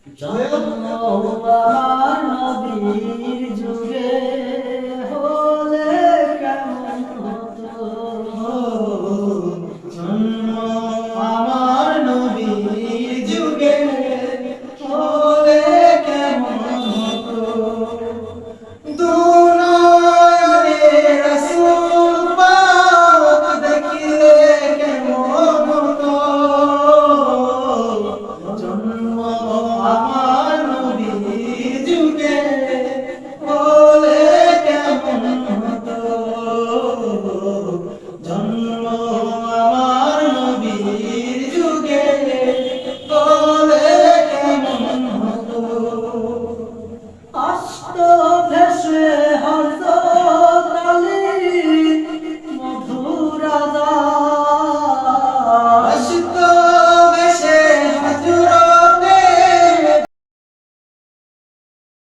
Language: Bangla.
জন্ম আমার নবীর যুগে হলে কেমন হতো, জন্ম আমার নবীর যুগে হলে কেমন হতো, দুনিয়ারে রাসূল পাক দেখিলে কেমন হতো, জন্ম আমার